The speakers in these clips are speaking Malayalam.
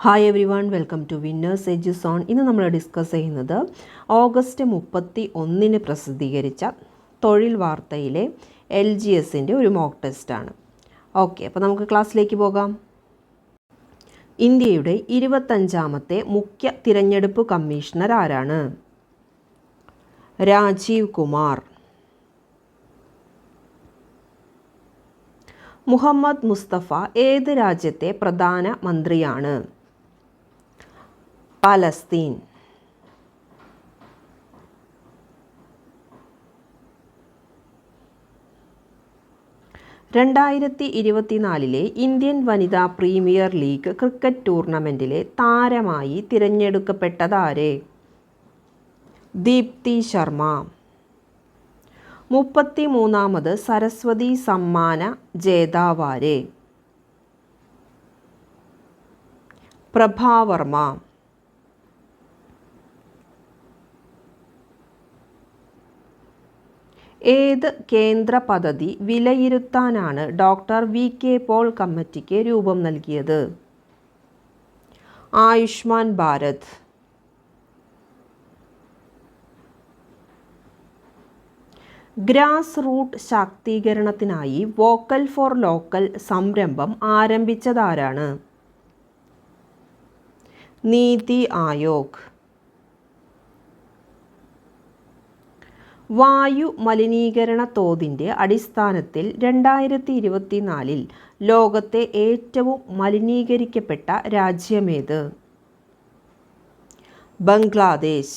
Hi everyone, welcome to Winners Edge Zone. ഇന്ന് നമ്മൾ ഡിസ്കസ് ചെയ്യുന്നത് ഓഗസ്റ്റ് 31 പ്രസിദ്ധീകരിച്ച തൊഴിൽ വാർത്തയിലെ LGSൻ്റെ ഒരു മോക്ക് ടെസ്റ്റാണ്. ഓക്കെ, അപ്പോൾ നമുക്ക് ക്ലാസ്സിലേക്ക് പോകാം. ഇന്ത്യയുടെ 25ാമത്തെ മുഖ്യ തിരഞ്ഞെടുപ്പ് കമ്മീഷണർ ആരാണ്? രാജീവ് കുമാർ. മുഹമ്മദ് മുസ്തഫ ഏത് രാജ്യത്തെ പ്രധാന മന്ത്രിയാണ്? പാലസ്തീൻ. ഇന്ത്യൻ വനിതാ പ്രീമിയർ ലീഗ് ക്രിക്കറ്റ് ടൂർണമെൻറ്റിലെ താരമായി തിരഞ്ഞെടുക്കപ്പെട്ടതാരെ? ദീപ്തി ശർമ്മ. 33ാമത് സരസ്വതി സമ്മാന ജേതാവാരെ? പ്രഭാവർമ്മ. ഏത് കേന്ദ്ര പദ്ധതി വിലയിരുത്താനാണ് ഡോക്ടർ VK പോൾ കമ്മിറ്റിക്ക് രൂപം നൽകിയത്? ആയുഷ്മാൻ ഭാരത്. ഗ്രാസ് റൂട്ട് ശാക്തീകരണത്തിനായി വോക്കൽ ഫോർ ലോക്കൽ സംരംഭം ആരംഭിച്ചതാരാണ്? നീതി ആയോഗ്. വായു മലിനീകരണ തോതിൻ്റെ അടിസ്ഥാനത്തിൽ 2024 ലോകത്തെ ഏറ്റവും മലിനീകരിക്കപ്പെട്ട രാജ്യമേത്? ബംഗ്ലാദേശ്.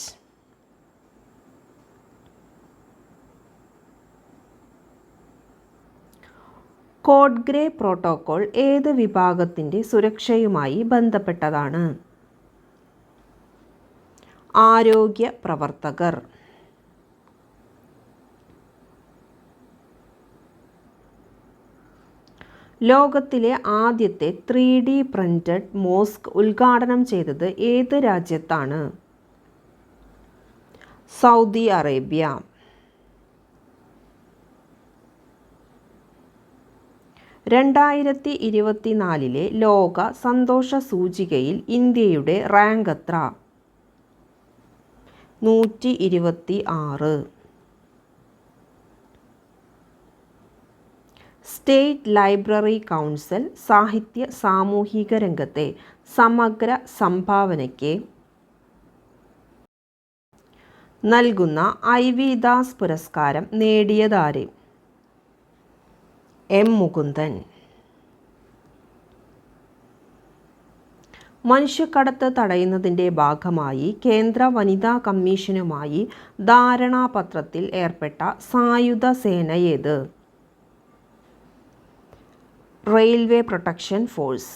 കോഡ് ഗ്രേ പ്രോട്ടോക്കോൾ ഏത് വിഭാഗത്തിൻ്റെ സുരക്ഷയുമായി ബന്ധപ്പെട്ടതാണ്? ആരോഗ്യ പ്രവർത്തകർ. ലോകത്തിലെ ആദ്യത്തെ 3D പ്രിന്റഡ് മോസ്ക് ഉദ്ഘാടനം ചെയ്തത് ഏത് രാജ്യത്താണ്? Saudi Arabia. 2024 ലോക സന്തോഷ സൂചികയിൽ ഇന്ത്യയുടെ റാങ്ക് എത്ര? 126. സ്റ്റേറ്റ് ലൈബ്രറി കൗൺസിൽ സാഹിത്യ സാമൂഹിക രംഗത്തെ സമഗ്ര സംഭാവനയ്ക്ക് നൽകുന്ന IV ദാസ് പുരസ്കാരം നേടിയതാരെ? M മുകുന്ദൻ. മനുഷ്യക്കടത്ത് തടയുന്നതിൻ്റെ ഭാഗമായി കേന്ദ്ര വനിതാ കമ്മീഷനുമായി ധാരണാപത്രത്തിൽ ഏർപ്പെട്ട സായുധ സേന ഏത്? Railway protection force.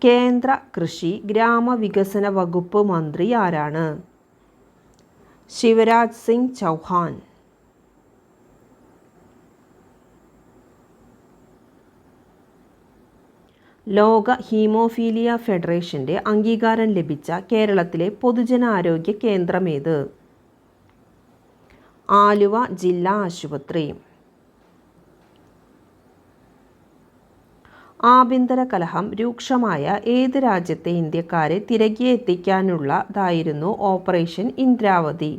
കേന്ദ്ര കൃഷി ഗ്രാമവികസന വകുപ്പ് മന്ത്രി ആരാണ്? ശിവരാജ് സിംഗ് ചൗഹാൻ. ലോക ഹീമോഫീലിയ ഫെഡറേഷൻ്റെ അംഗീകാരം ലഭിച്ച കേരളത്തിലെ പൊതുജനാരോഗ്യ കേന്ദ്രമേത്? ആലുവ ജില്ലാ ആശുപത്രി. ആഭ്യന്തര കലഹം രൂക്ഷമായ ഏത് രാജ്യത്തെ ഇന്ത്യക്കാരെ തിരികെ എത്തിക്കാനുള്ളതായിരുന്നു ഓപ്പറേഷൻ ഇന്ദ്രാവതി?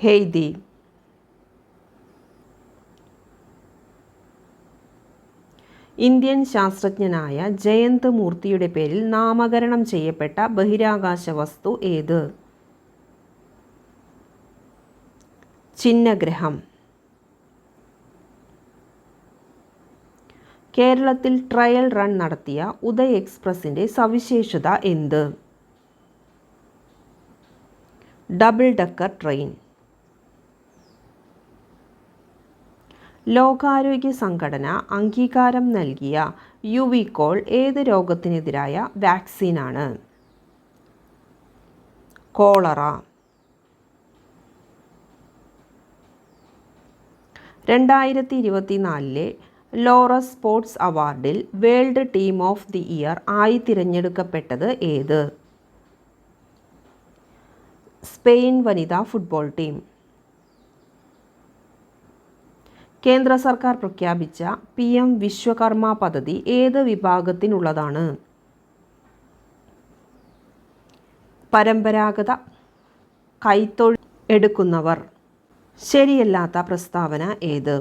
ഹെയ്തി. ഇന്ത്യൻ ശാസ്ത്രജ്ഞനായ ജയന്ത് മൂർത്തിയുടെ പേരിൽ നാമകരണം ചെയ്യപ്പെട്ട ബഹിരാകാശ വസ്തു ഏത്? ചിഹ്നഗ്രഹം. കേരളത്തിൽ ട്രയൽ റൺ നടത്തിയ ഉദയ് എക്സ്പ്രസിൻ്റെ സവിശേഷത എന്ത്? Double decker train. ലോകാരോഗ്യ സംഘടന അംഗീകാരം നൽകിയ യുവിക്കോൾ ഏത് രോഗത്തിനെതിരായ വാക്സിനാണ്? കോളറ. 2024 ലോറസ് സ്പോർട്സ് അവാർഡിൽ world team of the year ആയി തിരഞ്ഞെടുക്കപ്പെട്ടത് ഏത്? സ്പെയിൻ വനിതാ ഫുട്ബോൾ ടീം. കേന്ദ്ര സർക്കാർ പ്രഖ്യാപിച്ച PM വിശ്വകർമ്മ പദ്ധതി ഏത് വിഭാഗത്തിനുള്ളതാണ്? പരമ്പരാഗത കൈത്തൊഴിൽ എടുക്കുന്നവർ. ശരിയല്ലാത്ത പ്രസ്താവന ഏത്?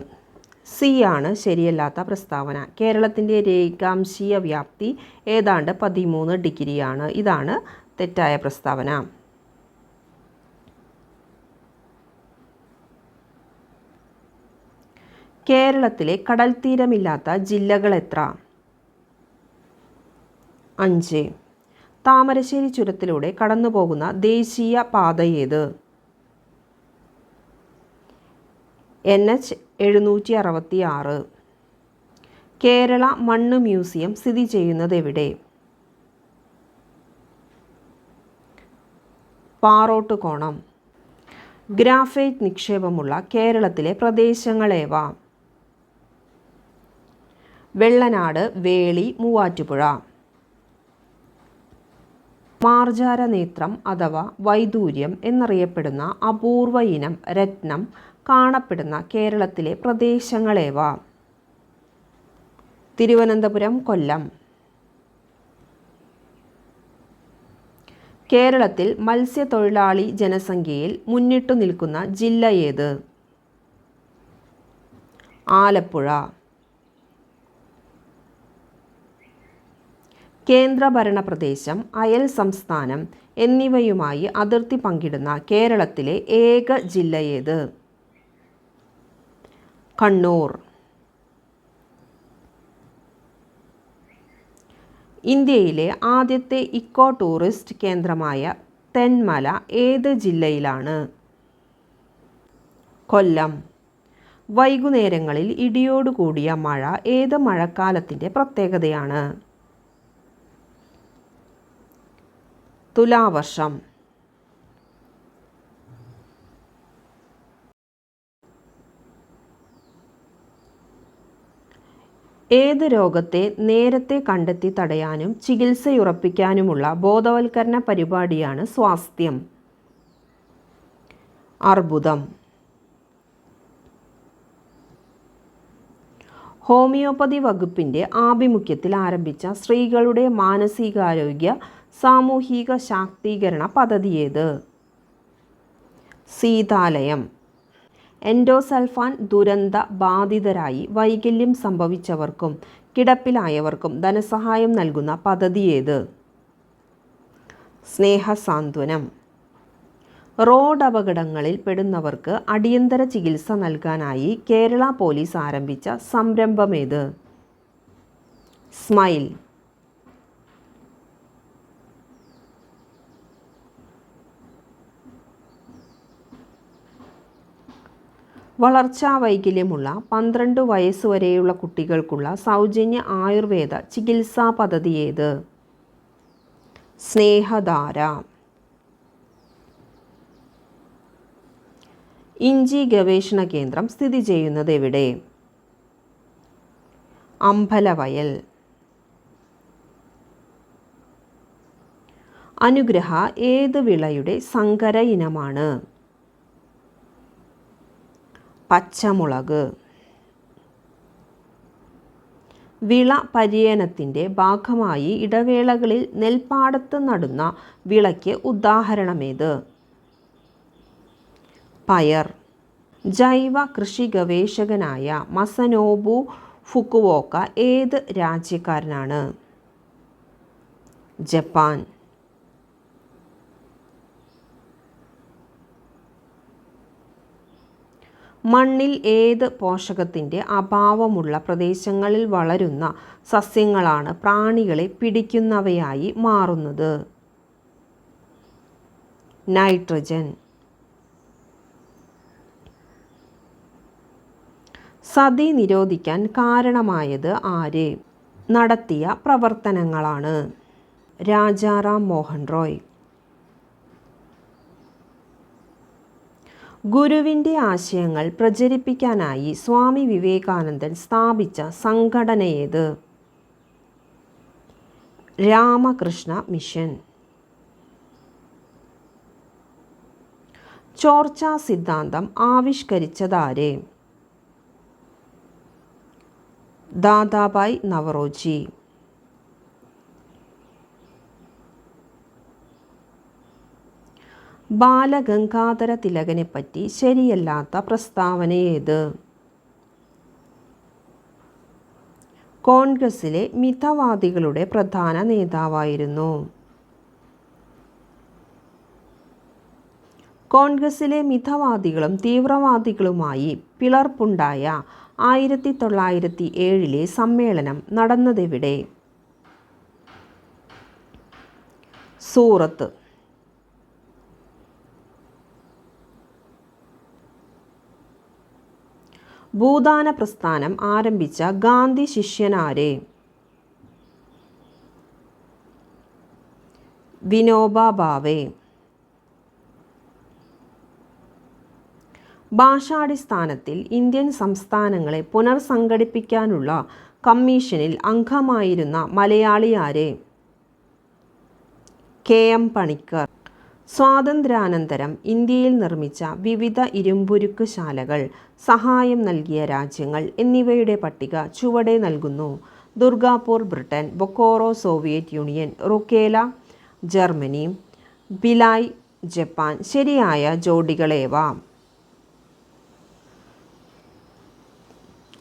സി ആണ് ശരിയല്ലാത്ത പ്രസ്താവന. കേരളത്തിൻ്റെ രേഖാംശീയ വ്യാപ്തി ഏതാണ്ട് 13 ഡിഗ്രിയാണ്. ഇതാണ് തെറ്റായ പ്രസ്താവന. കേരളത്തിലെ കടൽത്തീരമില്ലാത്ത ജില്ലകൾ എത്ര? 5. താമരശ്ശേരി ചുരത്തിലൂടെ കടന്നുപോകുന്ന ദേശീയ പാത ഏത്? NH 766. കേരള മണ്ണ് മ്യൂസിയം സ്ഥിതി ചെയ്യുന്നത് എവിടെ? പാറോട്ടുകോണം. ഗ്രാഫൈറ്റ് നിക്ഷേപമുള്ള കേരളത്തിലെ പ്രദേശങ്ങളേവ? വെള്ളനാട്, വേളി, മൂവാറ്റുപുഴ. മാർജാര നേത്രം അഥവാ വൈദൂര്യം എന്നറിയപ്പെടുന്ന അപൂർവ ഇനം രത്നം കാണപ്പെടുന്ന കേരളത്തിലെ പ്രദേശങ്ങളേവ? തിരുവനന്തപുരം, കൊല്ലം. കേരളത്തിൽ മത്സ്യത്തൊഴിലാളി ജനസംഖ്യയിൽ മുന്നിട്ടു നിൽക്കുന്ന ജില്ല ഏത്? ആലപ്പുഴ. കേന്ദ്രഭരണ പ്രദേശം, അയൽ സംസ്ഥാനം എന്നിവയുമായി അതിർത്തി പങ്കിടുന്ന കേരളത്തിലെ ഏക ജില്ല ഏത്? കണ്ണൂർ. ഇന്ത്യയിലെ ആദ്യത്തെ ഇക്കോ ടൂറിസ്റ്റ് കേന്ദ്രമായ തെന്മല ഏത് ജില്ലയിലാണ്? കൊല്ലം. വൈകുന്നേരങ്ങളിൽ ഇടിയോടുകൂടിയ മഴ ഏത് മഴക്കാലത്തിൻ്റെ പ്രത്യേകതയാണ്? തുലാവർഷം. ഏത് രോഗത്തെ നേരത്തെ കണ്ടെത്തി തടയാനും ചികിത്സയുറപ്പിക്കാനുമുള്ള ബോധവൽക്കരണ പരിപാടിയാണ് സ്വാസ്ഥ്യം? അർബുദം. ഹോമിയോപ്പതി വകുപ്പിൻ്റെ ആഭിമുഖ്യത്തിൽ ആരംഭിച്ച സ്ത്രീകളുടെ മാനസികാരോഗ്യ സാമൂഹിക ശാക്തീകരണ പദ്ധതി ഏത്? സീതാലയം. എൻഡോസൾഫാൻ ദുരന്ത ബാധിതരായി വൈകല്യം സംഭവിച്ചവർക്കും കിടപ്പിലായവർക്കും ധനസഹായം നൽകുന്ന പദ്ധതി ഏത്? സ്നേഹസാന്ത്വനം. റോഡ് അപകടങ്ങളിൽ പെടുന്നവർക്ക് അടിയന്തര ചികിത്സ നൽകാനായി കേരള പോലീസ് ആരംഭിച്ച സംരംഭമേത്? സ്മൈൽ. വളർച്ചാ വൈകല്യമുള്ള 12 വയസ്സുവരെയുള്ള കുട്ടികൾക്കുള്ള സൗജന്യ ആയുർവേദ ചികിത്സാ പദ്ധതി ഏത്? സ്നേഹധാര. ഇഞ്ചി ഗവേഷണ കേന്ദ്രം സ്ഥിതി ചെയ്യുന്നത് എവിടെ? അമ്പലവയൽ. അനുഗ്രഹ ഏത് വിളയുടെ സങ്കര ഇനമാണ്? പച്ചമുളക്. വിള പര്യനത്തിൻ്റെ ഭാഗമായി ഇടവേളകളിൽ നെൽപ്പാടത്ത് നടുന്ന വിളയ്ക്ക് ഉദാഹരണമേത്? പയർ. ജൈവ കൃഷി ഗവേഷകനായ മസനോബു ഫുകുവോക്ക ഏത് രാജ്യക്കാരനാണ്? ജപ്പാൻ. മണ്ണിൽ ഏത് പോഷകത്തിൻ്റെ അഭാവമുള്ള പ്രദേശങ്ങളിൽ വളരുന്ന സസ്യങ്ങളാണ് പ്രാണികളെ പിടിക്കുന്നവയായി മാറുന്നത്? നൈട്രജൻ. സതി നിരോധിക്കാൻ കാരണമായത് ആര് നടത്തിയ പ്രവർത്തനങ്ങളാണ്? രാജാറാം മോഹൻ റോയ്. ഗുരുവിൻ്റെ ആശയങ്ങൾ പ്രചരിപ്പിക്കാനായി സ്വാമി വിവേകാനന്ദൻ സ്ഥാപിച്ച സംഘടനയേത്? രാമകൃഷ്ണ മിഷൻ. ചോർച്ചാ സിദ്ധാന്തം ആവിഷ്കരിച്ചതാര്? ദാദാഭായ് നവറോജി. ബാലഗംഗാധര തിലകനെ പറ്റി ശരിയല്ലാത്ത പ്രസ്താവന ഏത്? കോൺഗ്രസിലെ മിതവാദികളുടെ പ്രധാന നേതാവായിരുന്നു. കോൺഗ്രസിലെ മിതവാദികളും തീവ്രവാദികളുമായി പിളർപ്പുണ്ടായ 1907 സമ്മേളനം നടന്നതെവിടെ? സൂറത്ത്. ഭൂദാന പ്രസ്ഥാനം ആരംഭിച്ച ഗാന്ധി ശിഷ്യനാരെ? വിനോബ ഭാവെ. ഭാഷാടിസ്ഥാനത്തിൽ ഇന്ത്യൻ സംസ്ഥാനങ്ങളെ പുനർസംഘടിപ്പിക്കാനുള്ള കമ്മീഷനിൽ അംഗമായിരുന്ന മലയാളി ആരെ? KM പണിക്കർ. സ്വാതന്ത്ര്യാനന്തരം ഇന്ത്യയിൽ നിർമ്മിച്ച വിവിധ ഇരുമ്പുരുക്ക് ശാലകൾ, സഹായം നൽകിയ രാജ്യങ്ങൾ എന്നിവയുടെ പട്ടിക ചുവടെ നൽകുന്നു. Durgapur Britain, Bokaro Soviet Union, Rourkela Germany, Bhilai Japan. ശരിയായ ജോഡികളേവ?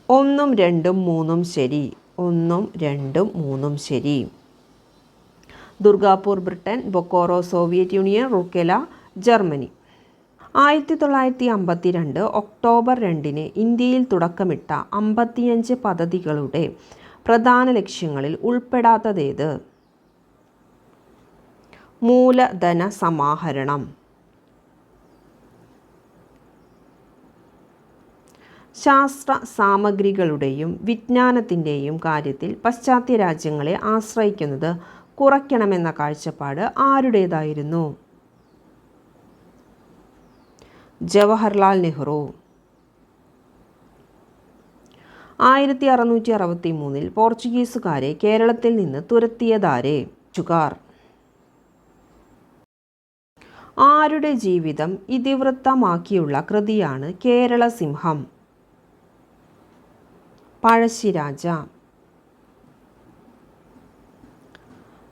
1, 2, 3 ശരി. 1, 2, 3 ശരി. Durgapur Britain, Bokaro Soviet Union, Rourkela Germany. 1952 October 2 ഇന്ത്യയിൽ തുടക്കമിട്ട 55 പദ്ധതികളുടെ പ്രധാന ലക്ഷ്യങ്ങളിൽ ഉൾപ്പെടാത്തതേത്? മൂലധന സമാഹരണം. ശാസ്ത്ര സാമഗ്രികളുടെയും വിജ്ഞാനത്തിൻ്റെയും കാര്യത്തിൽ പാശ്ചാത്യ രാജ്യങ്ങളെ ആശ്രയിക്കുന്നത് കുറയ്ക്കണമെന്ന കാഴ്ചപ്പാട് ആരുടേതായിരുന്നു? ജവഹർലാൽ നെഹ്റു. 1663 പോർച്ചുഗീസുകാരെ കേരളത്തിൽ നിന്ന് തുരത്തിയതാരെ? ഡച്ചുകാർ. ആരുടെ ജീവിതം ഇതിവൃത്തമാക്കിയുള്ള കൃതിയാണ് കേരള സിംഹം? പഴശ്ശിരാജ.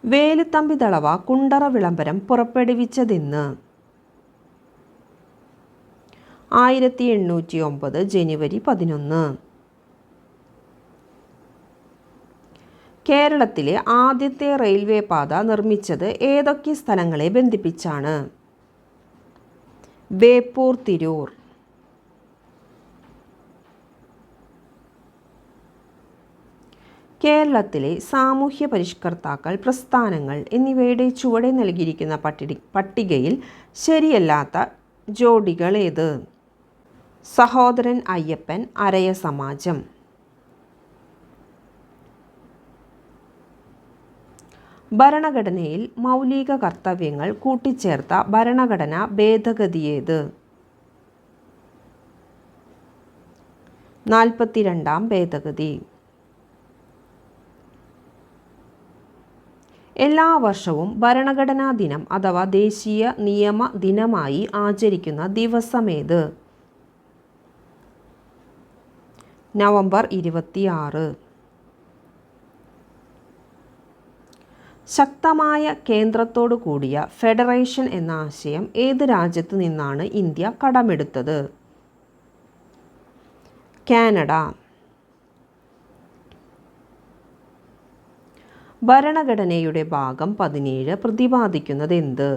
വേലുത്തമ്പി ദളവ കുണ്ടറ വിളംബരം പുറപ്പെടുവിച്ചതെന്ന്? 1809 ജനുവരി 11. കേരളത്തിലെ ആദ്യത്തെ റെയിൽവേ പാത നിർമ്മിച്ചത് ഏതൊക്കെ സ്ഥലങ്ങളെ ബന്ധിപ്പിച്ചാണ്? ബേപ്പൂർ തിരൂർ. കേരളത്തിലെ സാമൂഹ്യ പരിഷ്കർത്താക്കൾ, പ്രസ്ഥാനങ്ങൾ എന്നിവയുടെ ചുവടെ നൽകിയിരിക്കുന്ന പട്ടികയിൽ ശരിയല്ലാത്ത ജോഡികൾ ഏത്? സഹോദരൻ അയ്യപ്പൻ, അരയ സമാജം. ഭരണഘടനയിൽ മൗലിക കർത്തവ്യങ്ങൾ കൂട്ടിച്ചേർത്ത ഭരണഘടനാ ഭേദഗതിയേത്? 42ാം ഭേദഗതി. എല്ലാ വർഷവും ഭരണഘടനാ ദിനം അഥവാ ദേശീയ നിയമ ദിനമായി ആചരിക്കുന്ന ദിവസമേത്? നവംബർ 26. ശക്തമായ കേന്ദ്രത്തോടു കൂടിയ ഫെഡറേഷൻ എന്ന ആശയം ഏത് രാജ്യത്തു നിന്നാണ് ഇന്ത്യ കടമെടുത്തത്? കാനഡ. ഭരണഘടനയുടെ ഭാഗം 17 പ്രതിപാദിക്കുന്നത് എന്ത്?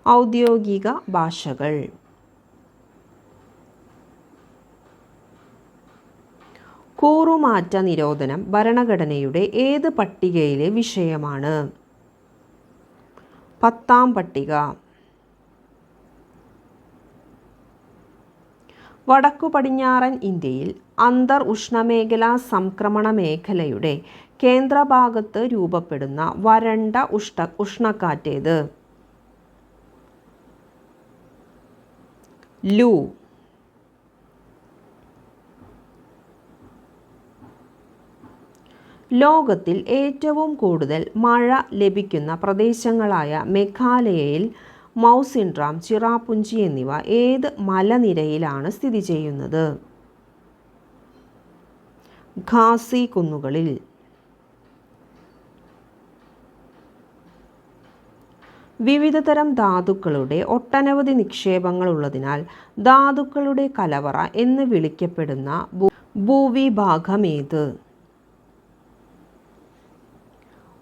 ഔദ്യോഗിക ഭാഷകൾ. കൂറുമാറ്റ നിരോധനം ഭരണഘടനയുടെ ഏത് പട്ടികയിലെ വിഷയമാണ്? 10ാം പട്ടിക. വടക്കു പടിഞ്ഞാറൻ ഇന്ത്യയിൽ അന്തർ ഉഷ്ണമേഖലാ സംക്രമണ മേഖലയുടെ കേന്ദ്രഭാഗത്ത് രൂപപ്പെടുന്ന വരണ്ട ഉഷ്ണക്കാറ്റേത്? ലൂ. ലോകത്തിൽ ഏറ്റവും കൂടുതൽ മഴ ലഭിക്കുന്ന പ്രദേശങ്ങളായ മേഘാലയയിൽ മൗസിൻറാം, ചിറാപുഞ്ചി എന്നിവ ഏത് മലനിരയിലാണ് സ്ഥിതി ചെയ്യുന്നത്? ഖാസി കുന്നുകളിൽ. വിവിധതരം ധാതുക്കളുടെ ഒട്ടനവധി നിക്ഷേപങ്ങൾ ഉള്ളതിനാൽ ധാതുക്കളുടെ കലവറ എന്ന് വിളിക്കപ്പെടുന്ന ഭൂവിഭാഗമേത്?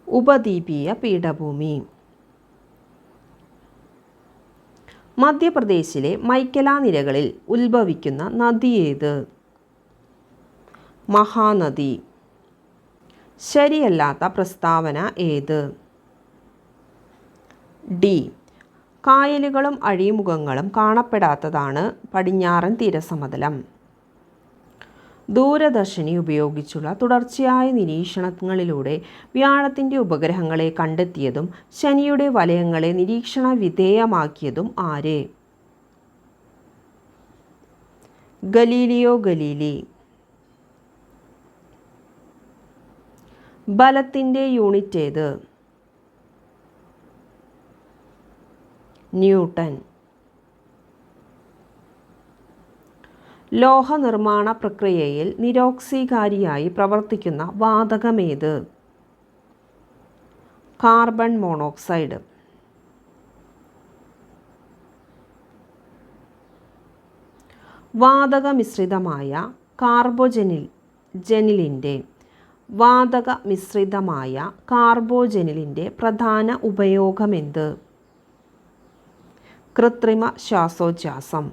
ഉപദ്വീപീയ പീഠഭൂമി. മധ്യപ്രദേശിലെ മൈക്കല നിരകളിൽ ഉത്ഭവിക്കുന്ന നദി ഏത്? മഹാനദി. ശരിയല്ലാത്ത പ്രസ്താവന ഏത്? ഡി. കായലുകളും അഴിമുഖങ്ങളും കാണപ്പെടാത്തതാണ് പടിഞ്ഞാറൻ തീരസമതലം. ദൂരദർശിനി ഉപയോഗിച്ചുള്ള തുടർച്ചയായ നിരീക്ഷണങ്ങളിലൂടെ വ്യാഴത്തിൻ്റെ ഉപഗ്രഹങ്ങളെ കണ്ടെത്തിയതും ശനിയുടെ വലയങ്ങളെ നിരീക്ഷണ വിധേയമാക്കിയതും ആര്? Galileo Galilei. ബലത്തിൻ്റെ യൂണിറ്റ് ഏത്? ന്യൂട്ടൺ. ലോഹ നിർമ്മാണ പ്രക്രിയയിൽ നിരോക്സീകാരിയായി പ്രവർത്തിക്കുന്ന വാതകമേത്? Carbon monoxide. വാതക മിശ്രിതമായ കാർബോജനിലിൻ്റെ പ്രധാന ഉപയോഗമെന്ത്? കൃത്രിമ ശ്വാസോച്ഛ്വാസം.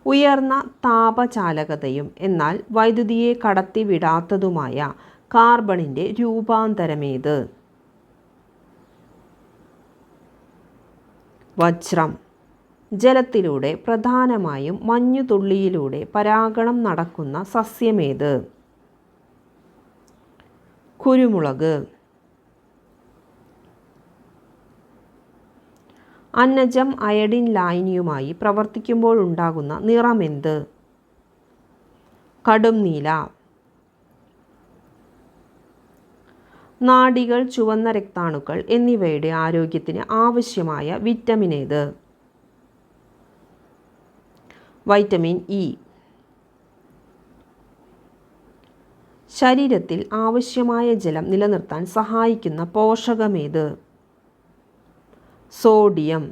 ഉയർന്ന താപചാലകതയും എന്നാൽ വൈദ്യുതിയെ കടത്തിവിടാത്തതുമായ കാർബണിൻ്റെ രൂപാന്തരമേത്? വജ്രം. ജലത്തിലൂടെ പ്രധാനമായും മഞ്ഞുതുള്ളിയിലൂടെ പരാഗണം നടക്കുന്ന സസ്യമേത്? കുരുമുളക്. അന്നജം അയഡിൻ ലായനിയുമായി പ്രവർത്തിക്കുമ്പോഴുണ്ടാകുന്ന നിറമെന്ത്? കടും നീല. നാഡികൾ, ചുവന്ന രക്താണുക്കൾ എന്നിവയുടെ ആരോഗ്യത്തിന് ആവശ്യമായ വിറ്റമിൻ ഏത്? Vitamin E. ശരീരത്തിൽ ആവശ്യമായ ജലം നിലനിർത്താൻ സഹായിക്കുന്ന പോഷകമേത്? സോഡിയം.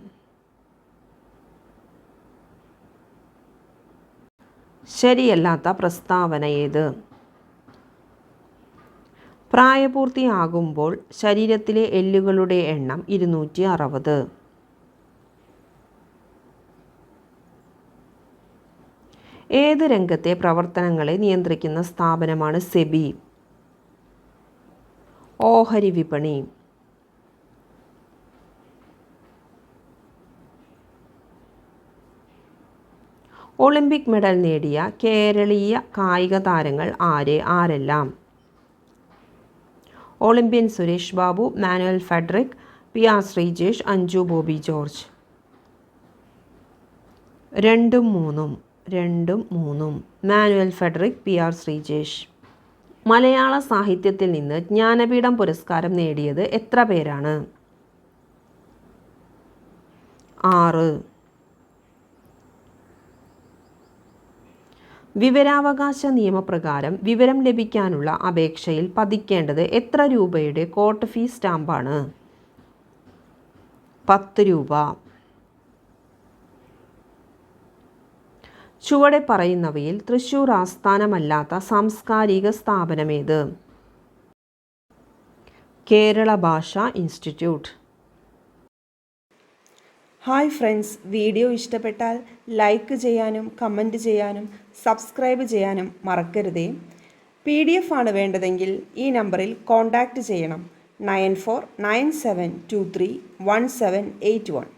ശരിയല്ലാത്ത പ്രസ്താവന ഏത്? പ്രായപൂർത്തിയാകുമ്പോൾ ശരീരത്തിലെ എല്ലുകളുടെ എണ്ണം 260. ഏത് രംഗത്തെ പ്രവർത്തനങ്ങളെ നിയന്ത്രിക്കുന്ന സ്ഥാപനമാണ് സെബി? ഓഹരി വിപണി. ഒളിമ്പിക് മെഡൽ നേടിയ കേരളീയ കായിക താരങ്ങൾ ആരെല്ലാം? Olympian Suresh Babu, Manuel Frederick, PR Sreejesh, Anju Bobby George. 2ഉം 3ഉം. മാനുവൽ ഫെഡറിക്, PR ശ്രീജേഷ്. മലയാള സാഹിത്യത്തിൽ നിന്ന് ജ്ഞാനപീഠം പുരസ്കാരം നേടിയത് എത്ര പേരാണ്? 6. വിവരാവകാശ നിയമപ്രകാരം വിവരം ലഭിക്കാനുള്ള അപേക്ഷയിൽ പതിക്കേണ്ടത് എത്ര രൂപയുടെ കോർട്ട് ഫീസ് സ്റ്റാമ്പാണ്? 10 രൂപ. ചുവടെ പറയുന്നവയിൽ തൃശ്ശൂർ ആസ്ഥാനമല്ലാത്ത സാംസ്കാരിക സ്ഥാപനമേത്? കേരള ഭാഷാ ഇൻസ്റ്റിറ്റ്യൂട്ട്. ഹായ് ഫ്രണ്ട്സ്, വീഡിയോ ഇഷ്ടപ്പെട്ടാൽ ലൈക്ക് ചെയ്യാനും കമൻറ്റ് ചെയ്യാനും സബ്സ്ക്രൈബ് ചെയ്യാനും മറക്കരുതേ. PDF ആണ് വേണ്ടതെങ്കിൽ ഈ നമ്പറിൽ കോൺടാക്റ്റ് ചെയ്യണം. 9497231781.